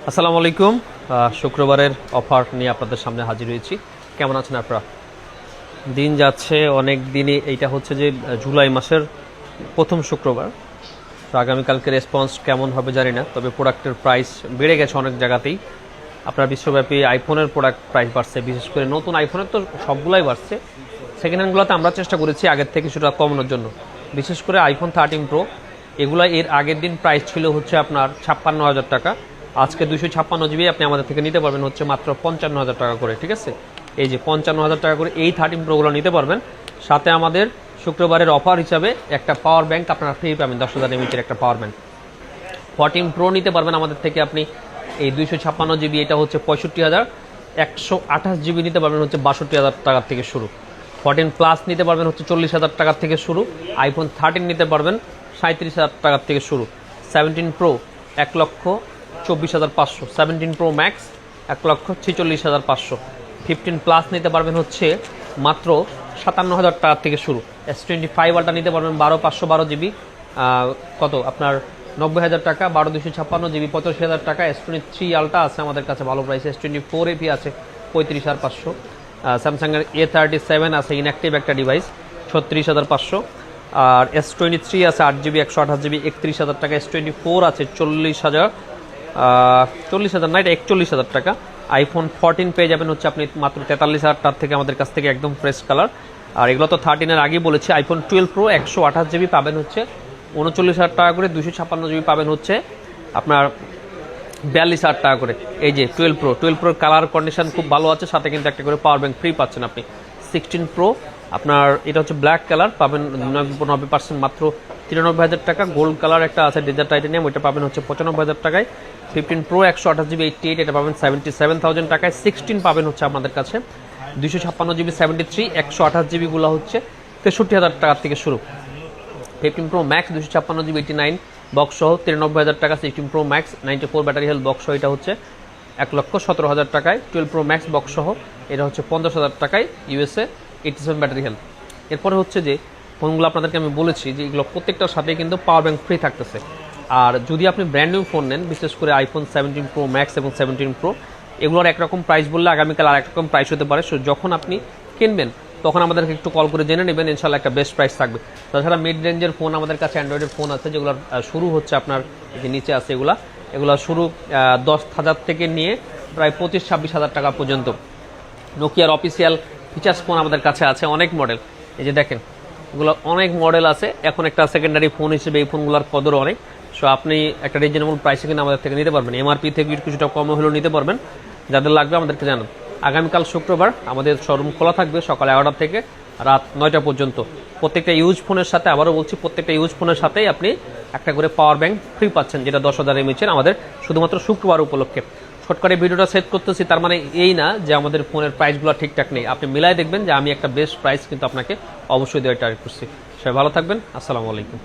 আসসালামু আলাইকুম। শুক্রবারের অফার নিয়ে আপনাদের সামনে হাজির হয়েছি। কেমন আছেন আপনারা? দিন যাচ্ছে, অনেক দিনই এইটা হচ্ছে যে জুলাই মাসের প্রথম শুক্রবার। তো আগামীকালকে রেসপন্স কেমন হবে জানি না, তবে প্রোডাক্টের প্রাইস বেড়ে গেছে অনেক জায়গাতেই। আপনার বিশ্বব্যাপী আইফোনের প্রোডাক্ট প্রাইস বাড়ছে, বিশেষ করে নতুন আইফোনের তো সবগুলাই বাড়ছে। সেকেন্ড হ্যান্ডগুলোতে আমরা চেষ্টা করেছি আগের থেকে কিছুটা কমানোর জন্য, বিশেষ করে আইফোন 13 প্রো এগুলো এর আগের দিন প্রাইস ছিল হচ্ছে আপনার 56,000 টাকা। আজকে 256 জিবি আপনি আমাদের থেকে নিতে পারবেন হচ্ছে মাত্র 55,000 টাকা করে। ঠিক আছে, এই যে 55,000 টাকা করে এই 13 প্রোগুলো নিতে পারবেন। সাথে আমাদের শুক্রবারের অফার হিসাবে একটা পাওয়ার ব্যাংক আপনারা ফ্রি পাবেন, 10,000 mAh একটা পাওয়ার ব্যাংক। 14 প্রো নিতে পারবেন আমাদের থেকে আপনি এই 256 জিবি, এটা হচ্ছে 65,000। 128 জিবি নিতে পারবেন হচ্ছে 62,000 টাকার থেকে শুরু। 14 প্লাস নিতে পারবেন হচ্ছে 40,000 টাকার থেকে শুরু। আইফোন 13 নিতে পারবেন 37,000 টাকার থেকে শুরু। 17 প্রো 1,24,500। 17 pro max 1,46,500। 15 প্লাস নিতে পারবেন হচ্ছে মাত্র 57,000 টাকার থেকে শুরু। S25 আলটা নিতে পারবেন 12,512 জিবি, কত আপনার 90,000 টাকা। 12,256 জিবি 85,000 টাকা। S23 আলটা আছে আমাদের কাছে ভালো প্রাইস। S24 এপি আছে 35,500। স্যামসাংয়ের A37 আছে ইনঅ্যাক্টিভ একটা ডিভাইস 36,500। আর S23 আছে 8 জিবি 128 জিবি 31,000 টাকা। S24 আছে 40,000 না, এটা 41,000 টাকা। আইফোন 14 পেয়ে যাবেন হচ্ছে আপনি মাত্র 43,000 টাকার থেকে আমাদের কাছ থেকে, একদম ফ্রেশ কালার। আর এগুলো তো 13-এর আগেই বলেছি। আইফোন 12 প্রো 128 জিবি পাবেন হচ্ছে 39,000 টাকা করে। 256 জিবি পাবেন হচ্ছে আপনার 42,000 টাকা করে। এই যে 12 প্রোর কালার কন্ডিশন খুব ভালো আছে, সাথে কিন্তু একটা করে পাওয়ার ব্যাংক ফ্রি পাচ্ছেন আপনি। 16 প্রো আপনার এটা হচ্ছে ব্ল্যাক কালার, পাবেন 90% মাত্র 93,000 টাকা। গোল্ড কালার একটা আছে ডেজার্ট টাইটানিয়াম, ওইটা পাবেন হচ্ছে 95,000 টাকায়। 15 প্রো 128 জিবি 88, এটা পাবেন 77,000 টাকায়। 16 পাবেন হচ্ছে আমাদের কাছে 256 জিবি 73, 128 জিবিগুলো হচ্ছে 63,000 টাকার থেকে শুরু। 15 প্রো ম্যাক্স 256 জিবি 89 বক্স সহ 93,000 টাকা। 16 pro max 94 battery health box সহ, এটা হচ্ছে 1,17,000 টাকায়। 12 প্রো ম্যাক্স বক্স সহ এটা হচ্ছে 50,000 টাকায় ইউএসএ, 87 ব্যাটারি হেলথ। এরপরে হচ্ছে যে ফোনগুলো আপনাদেরকে আমি বলেছি যে এগুলো প্রত্যেকটার সাথে কিন্তু পাওয়ার ব্যাংক ফ্রি থাকতেছে। আর যদি আপনি ব্র্যান্ড নিউ ফোন নেন, বিশেষ করে আইফোন 17 প্রো ম্যাক্স এবং 17 প্রো, এগুলোর একরকম প্রাইস বললে আগামীকাল আর একরকম প্রাইস হতে পারে। সো যখন আপনি কিনবেন তখন আমাদেরকে একটু কল করে জেনে নেবেন, ইনশাল্লাহ একটা বেস্ট প্রাইস থাকবে। তাছাড়া মিড রেঞ্জের ফোন আমাদের কাছে অ্যান্ড্রয়েডের ফোন আছে, যেগুলোর শুরু হচ্ছে আপনার যে নিচে আছে এগুলো শুরু 10,000 থেকে নিয়ে প্রায় 25-26,000 টাকা পর্যন্ত। নোকিয়ার অফিসিয়াল ফিচার্স ফোন আমাদের কাছে আছে অনেক মডেল। এই যে দেখেন, এগুলো অনেক মডেল আছে। এখন একটা সেকেন্ডারি ফোন হিসেবে এই ফোনগুলোর কদর অনেক। সো আপনি একটা রিজনেবল প্রাইসে কিন্তু আমাদের থেকে নিতে পারবেন, এমআরপি থেকে কিছুটা কম হলেও নিতে পারবেন। যাদের লাগবে আমাদেরকে জানান। আগামীকাল শুক্রবার আমাদের শোরুম খোলা থাকবে সকাল 11টা থেকে রাত 9টা পর্যন্ত। প্রত্যেকটা ইউজ ফোনের সাথে, আবারও বলছি, প্রত্যেকটা ইউজ ফোনের সাথেই আপনি একটা করে পাওয়ার ব্যাংক ফ্রি পাচ্ছেন, যেটা 10,000 mAh আমাদের শুধুমাত্র শুক্রবার উপলক্ষে। শর্টকাটে ভিডিওটা সেট করতেছি, তার মানে এই না যে আমাদের ফোনের প্রাইসগুলো ঠিকঠাক নেই। আপনি মিলাই দেখবেন যে আমি একটা বেস্ট প্রাইস কিন্তু আপনাকে অবশ্যই দেওয়ার ট্রাই করছি। সবাই ভালো থাকবেন। আসসালামু আলাইকুম।